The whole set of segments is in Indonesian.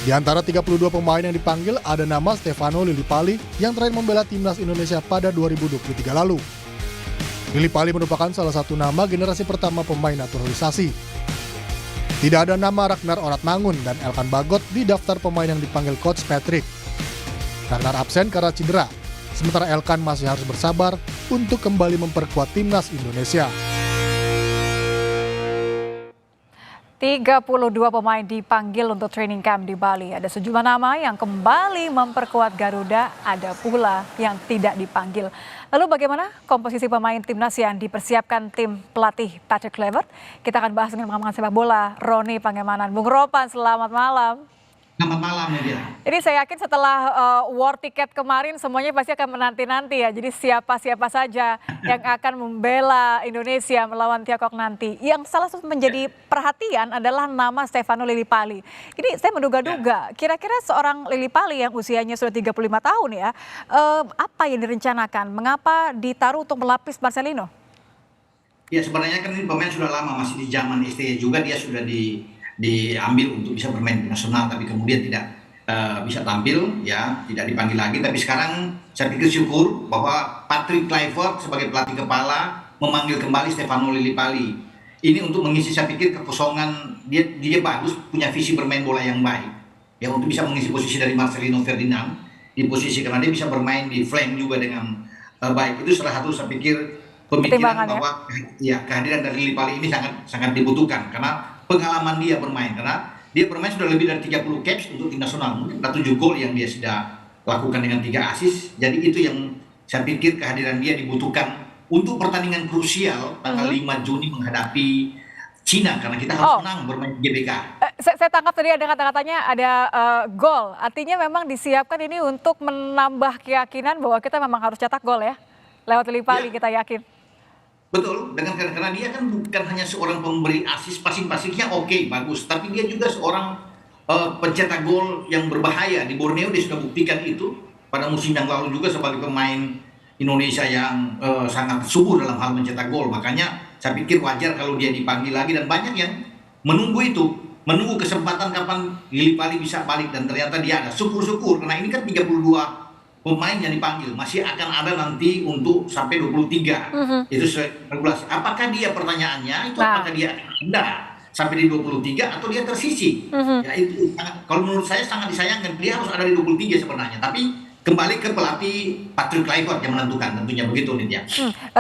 Di antara 32 pemain yang dipanggil ada nama Stefano Lillipali yang terakhir membela timnas Indonesia pada 2023 lalu. Lillipali merupakan salah satu nama generasi pertama pemain naturalisasi. Tidak ada nama Ragnar Oratmangun dan Elkan Bagot di daftar pemain yang dipanggil Coach Patrick. Ragnar absen karena cedera, sementara Elkan masih harus bersabar untuk kembali memperkuat timnas Indonesia. 32 pemain dipanggil untuk training camp di Bali. Ada sejumlah nama yang kembali memperkuat Garuda, ada pula yang tidak dipanggil. Lalu bagaimana komposisi pemain timnas yang dipersiapkan tim pelatih Patrick Kluivert? Kita akan bahas dengan pengamat sepak bola Roni Pangemanan. Bung Ropan, selamat malam. Selamat malam, Media. Ini saya yakin setelah war ticket kemarin semuanya pasti akan menanti-nanti ya. Jadi siapa-siapa saja yang akan membela Indonesia melawan Tiongkok nanti. Yang salah satu menjadi perhatian adalah nama Stefano Lillipali. Ini saya menduga-duga, kira-kira seorang Lillipali yang usianya sudah 35 tahun ya, apa yang direncanakan? Mengapa ditaruh untuk melapis Marcelino? Ya sebenarnya kan ini pemain sudah lama, masih di zaman STY juga dia sudah diambil untuk bisa bermain di nasional, tapi kemudian tidak bisa tampil, ya tidak dipanggil lagi. Tapi sekarang saya pikir syukur bahwa Patrick Kluivert sebagai pelatih kepala memanggil kembali Stefano Lillipali. Ini untuk mengisi, saya pikir, kekosongan. Dia bagus, punya visi bermain bola yang baik, ya untuk bisa mengisi posisi dari Marcelino Ferdinand di posisi, karena dia bisa bermain di flank juga dengan baik. Itu salah satu saya pikir pemikiran bahwa ya kehadiran dari Lillipali ini sangat dibutuhkan karena pengalaman dia bermain, karena dia bermain sudah lebih dari 30 caps untuk tim nasional, mungkin ada 7 gol yang dia sudah lakukan dengan 3 assist. Jadi itu yang saya pikir kehadiran dia dibutuhkan untuk pertandingan krusial tanggal 5 Juni menghadapi Cina, karena kita harus menang bermain di GBK. Saya tangkap tadi ada kata-katanya ada gol, artinya memang disiapkan ini untuk menambah keyakinan bahwa kita memang harus cetak gol ya, lewat Lillipali kita yakin. Betul, karena dia kan bukan hanya seorang pemberi assist, passing-passingnya oke, bagus, tapi dia juga seorang pencetak gol yang berbahaya. Di Borneo dia sudah buktikan itu pada musim yang lalu juga sebagai pemain Indonesia yang sangat subur dalam hal mencetak gol. Makanya saya pikir wajar kalau dia dipanggil lagi, dan banyak yang menunggu itu, menunggu kesempatan kapan Lillipali bisa balik, dan ternyata dia ada. Syukur-syukur, karena ini kan 32 pemain yang dipanggil, masih akan ada nanti untuk sampai 23. Itu regulasi. Apakah dia, pertanyaannya itu apakah dia ada sampai di 23 atau dia tersisi? Ya itu kalau menurut saya sangat disayangkan, dia harus ada di 23 sebenarnya. Tapi kembali ke pelatih Patrick Kluivert yang menentukan, tentunya begitu Nindya.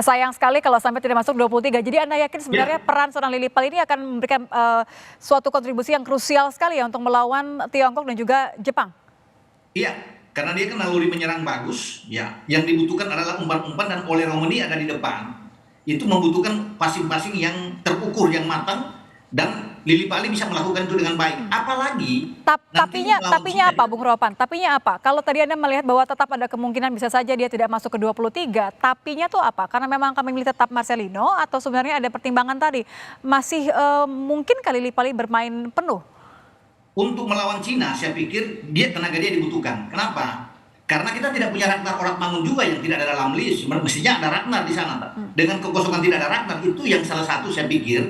Sayang sekali kalau sampai tidak masuk 23. Jadi Anda yakin sebenarnya peran seorang Lillipali ini akan memberikan suatu kontribusi yang krusial sekali ya untuk melawan Tiongkok dan juga Jepang? Iya. Karena dia kan naluri menyerang bagus, ya. Yang dibutuhkan adalah umpan-umpan, dan Ole Romani ada di depan. Itu membutuhkan passing-passing yang terukur, yang matang, dan Lillipali bisa melakukan itu dengan baik. Apalagi tapinya apa, Bung Ropan? Tapinya apa? Kalau tadi Anda melihat bahwa tetap ada kemungkinan bisa saja dia tidak masuk ke 23, tapinya tuh apa? Karena memang kami milih tetap Marcelino, atau sebenarnya ada pertimbangan tadi masih mungkin kali Lillipali bermain penuh? Untuk melawan Cina, saya pikir tenaga dia dibutuhkan. Kenapa? Karena kita tidak punya Ragnar Oratmangun juga yang tidak ada dalam list. Mestinya ada Ragnar di sana. Dengan kekosongan tidak ada Ragnar, itu yang salah satu saya pikir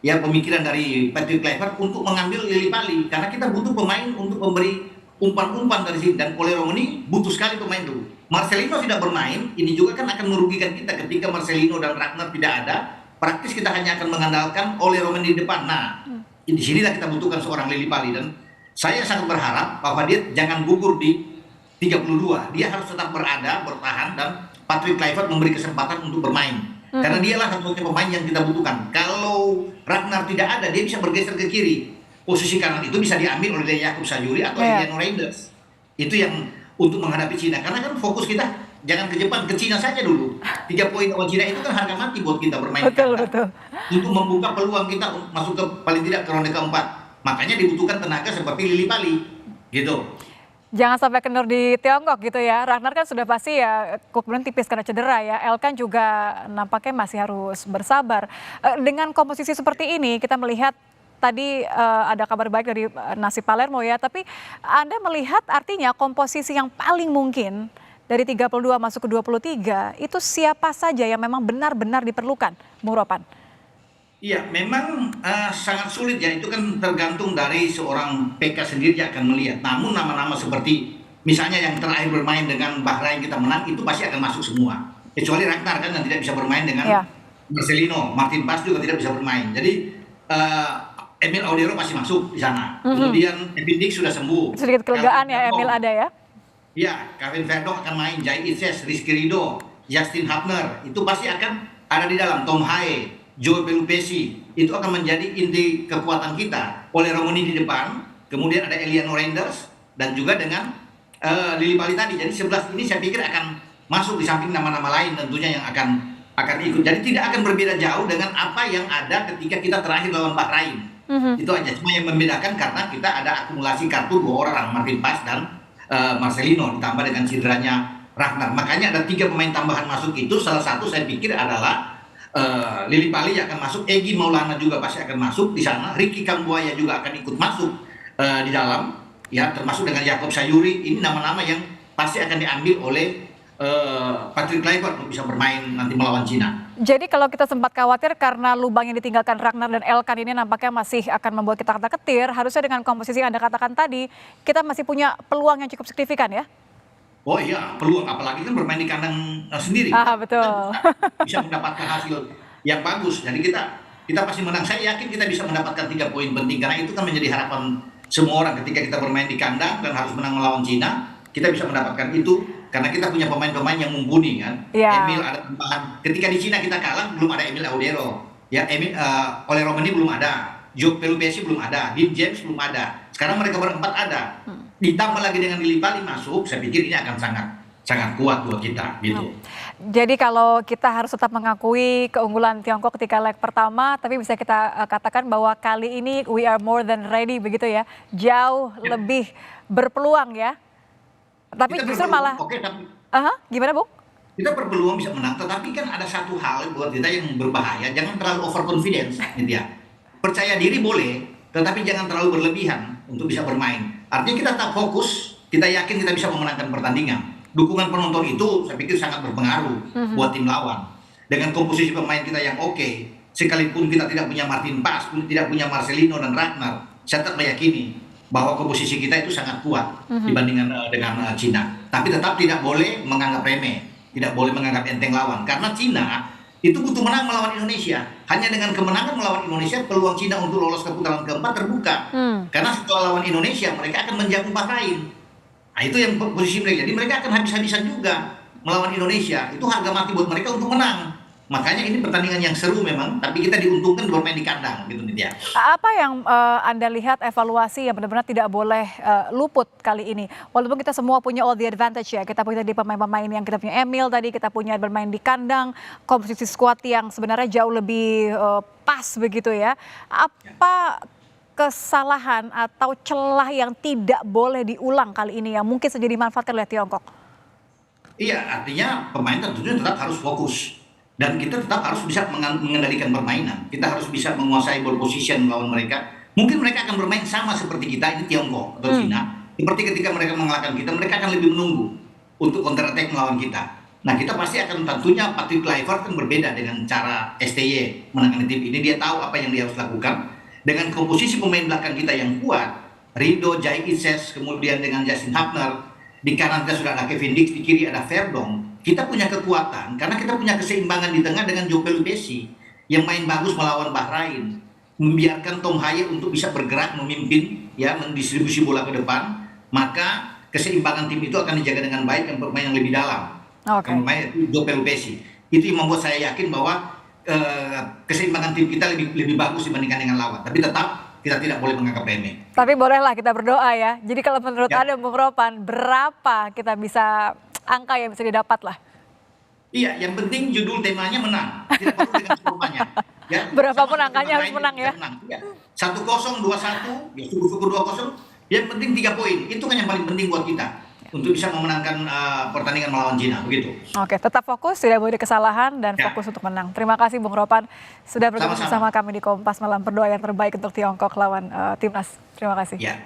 ya pemikiran dari Patrick Kluivert untuk mengambil Lillipali. Karena kita butuh pemain untuk memberi umpan-umpan dari sini, dan Ole Romani butuh sekali pemain itu. Marcelino tidak bermain, ini juga kan akan merugikan kita ketika Marcelino dan Ragnar tidak ada. Praktis kita hanya akan mengandalkan Ole Romani di depan. Nah, di sinilah kita butuhkan seorang Lillipali, dan saya sangat berharap bahwa dia jangan gugur di 32. Dia harus tetap bertahan, dan Patrick Kluivert memberi kesempatan untuk bermain. Karena dialah satu-satunya pemain yang kita butuhkan. Kalau Ragnar tidak ada, dia bisa bergeser ke kiri. Posisi kanan itu bisa diambil oleh Jakub Sayuri atau Emiliano Reinders. Itu yang untuk menghadapi Cina. Karena kan fokus kita jangan ke Jepang, ke Cina saja dulu. 3 poin lawan Cina itu kan harga mati buat kita bermain. Betul. Untuk membuka peluang kita masuk ke paling tidak ke ronde keempat. Makanya dibutuhkan tenaga seperti Lillipali, gitu. Jangan sampai kendor di Tiongkok gitu ya. Ragnar kan sudah pasti ya kemudian tipis karena cedera ya. Elkan juga nampaknya masih harus bersabar. Dengan komposisi seperti ini kita melihat tadi ada kabar baik dari Nasib Palermo ya. Tapi Anda melihat artinya komposisi yang paling mungkin dari 32 masuk ke 23 itu siapa saja yang memang benar-benar diperlukan, Bung Ropan? Iya, memang sangat sulit ya. Itu kan tergantung dari seorang PK sendiri yang akan melihat. Namun nama-nama seperti misalnya yang terakhir bermain dengan Bahrain kita menang itu pasti akan masuk semua. Kecuali Ragnar kan yang tidak bisa bermain dengan Ya. Marcelino, Martin Paes juga tidak bisa bermain. Jadi Emil Audero pasti masuk di sana. Kemudian Epinik sudah sembuh. Sedikit kelegaan ya Calvin Emil Verdonk, ada ya. ya, Kevin Verdonk akan main, Jai Itzes, Rizky Ridho, Justin Hubner, itu pasti akan ada di dalam. Tom Haye, Joe Pelupesi, itu akan menjadi inti kekuatan kita. Oleh Romani di depan, kemudian ada Eliano Reinders, dan juga dengan Lili Pali tadi. Jadi 11 ini saya pikir akan masuk di samping nama-nama lain tentunya yang akan ikut. Jadi tidak akan berbeda jauh dengan apa yang ada ketika kita terakhir lawan Bahrain. Itu aja, cuma yang membedakan karena kita ada akumulasi kartu 2 orang, Martin Paes dan Marcelino, ditambah dengan cederanya Ragnar. Makanya ada 3 pemain tambahan masuk itu. Salah satu saya pikir adalah Lili Pali akan masuk, Egy Maulana juga pasti akan masuk di sana, Ricky Kambuaya juga akan ikut masuk di dalam, ya, termasuk dengan Jakob Sayuri. Ini nama-nama yang pasti akan diambil oleh Patrick Kluivert untuk bisa bermain nanti melawan Cina. Jadi kalau kita sempat khawatir karena lubang yang ditinggalkan Ragnar dan Elkan ini nampaknya masih akan membuat kita ketar-ketir, harusnya dengan komposisi yang Anda katakan tadi, kita masih punya peluang yang cukup signifikan ya? Oh iya, peluang, apalagi kan bermain di kandang sendiri. Betul. Bisa mendapatkan hasil yang bagus. Jadi kita pasti menang. Saya yakin kita bisa mendapatkan 3 poin penting karena itu kan menjadi harapan semua orang ketika kita bermain di kandang dan harus menang melawan Cina. Kita bisa mendapatkan itu karena kita punya pemain-pemain yang mumpuni kan. Ya. Emil ada tambahan. Ketika di Cina kita kalah belum ada Emil Audero. Ya, oleh Romani belum ada. Joe Pelupesi belum ada. Dean James belum ada. Sekarang mereka berempat ada. Ditambah lagi dengan Lili Pali masuk, saya pikir ini akan sangat kuat buat kita gitu. Jadi kalau kita harus tetap mengakui keunggulan Tiongkok ketika leg pertama, tapi bisa kita katakan bahwa kali ini we are more than ready begitu ya. Jauh lebih berpeluang ya. Tapi Kita justru berpeluang, malah oke, tapi gimana Bu? kita berpeluang bisa menang, tetapi kan ada satu hal buat kita yang berbahaya, jangan terlalu overconfidence gitu ya. Percaya diri boleh, tetapi jangan terlalu berlebihan untuk bisa bermain. Artinya kita tetap fokus, kita yakin kita bisa memenangkan pertandingan. Dukungan penonton itu saya pikir sangat berpengaruh buat tim lawan. Dengan komposisi pemain kita yang oke, sekalipun kita tidak punya Martin Paes, tidak punya Marcelino dan Ragnar, saya tetap meyakini bahwa komposisi kita itu sangat kuat dibandingkan dengan Cina. Tapi tetap tidak boleh menganggap remeh, tidak boleh menganggap enteng lawan. Karena Cina itu butuh menang melawan Indonesia. Hanya dengan kemenangan melawan Indonesia, peluang Cina untuk lolos ke putaran keempat terbuka. Karena setelah lawan Indonesia, mereka akan menjamu Bahrain. Nah, itu yang posisi mereka. Jadi mereka akan habis-habisan juga melawan Indonesia. Itu harga mati buat mereka untuk menang. Makanya ini pertandingan yang seru memang, tapi kita diuntungkan bermain di kandang gitu Nitya. Apa yang Anda lihat evaluasi yang benar-benar tidak boleh luput kali ini? Walaupun kita semua punya all the advantage ya, kita punya tadi pemain-pemain yang kita punya Emil tadi, kita punya bermain di kandang, komposisi squad yang sebenarnya jauh lebih pas begitu ya. Apa kesalahan atau celah yang tidak boleh diulang kali ini yang mungkin saja dimanfaatkan oleh Tiongkok? Iya, artinya pemain tentunya tetap harus fokus. Dan kita tetap harus bisa mengendalikan permainan. Kita harus bisa menguasai ball position melawan mereka. Mungkin mereka akan bermain sama seperti kita, ini Tiongkok atau Cina. Seperti ketika mereka mengalahkan kita, mereka akan lebih menunggu untuk counter attack melawan kita. Nah, kita pasti akan tentunya Patrick Kluivert kan berbeda dengan cara STY menangani tim ini. Dia tahu apa yang dia harus lakukan. Dengan komposisi pemain belakang kita yang kuat, Ridho, Jai Itzes, kemudian dengan Justin Hubner, di kanan kita sudah ada Kevin Dix, di kiri ada Verdonk. Kita punya kekuatan karena kita punya keseimbangan di tengah dengan Joe Pelupesi yang main bagus melawan Bahrain, membiarkan Tom Haye untuk bisa bergerak memimpin ya, mendistribusi bola ke depan, maka keseimbangan tim itu akan dijaga dengan baik yang bermain yang lebih dalam. Pemain Joe Pelupesi itu yang membuat saya yakin bahwa keseimbangan tim kita lebih bagus dibandingkan dengan lawan. Tapi tetap kita tidak boleh menganggap remeh. Tapi bolehlah kita berdoa ya. Jadi kalau menurut Anda Bung Ropan, berapa kita bisa angka yang bisa didapat lah? Iya, yang penting judul temanya menang. Tidak perlu dengan skornya. Ya, berapapun angkanya harus menang ya. 1-0, 2-1, ya syukur-syukur 2-0. Yang penting 3 poin. Itu kan yang paling penting buat kita. Untuk bisa memenangkan pertandingan melawan Cina, begitu. Oke, tetap fokus, tidak boleh kesalahan dan fokus untuk menang. Terima kasih Bung Ropan sudah bergabung bersama kami di Kompas Malam. Berdoa yang terbaik untuk Tiongkok lawan Timnas. Terima kasih. Ya.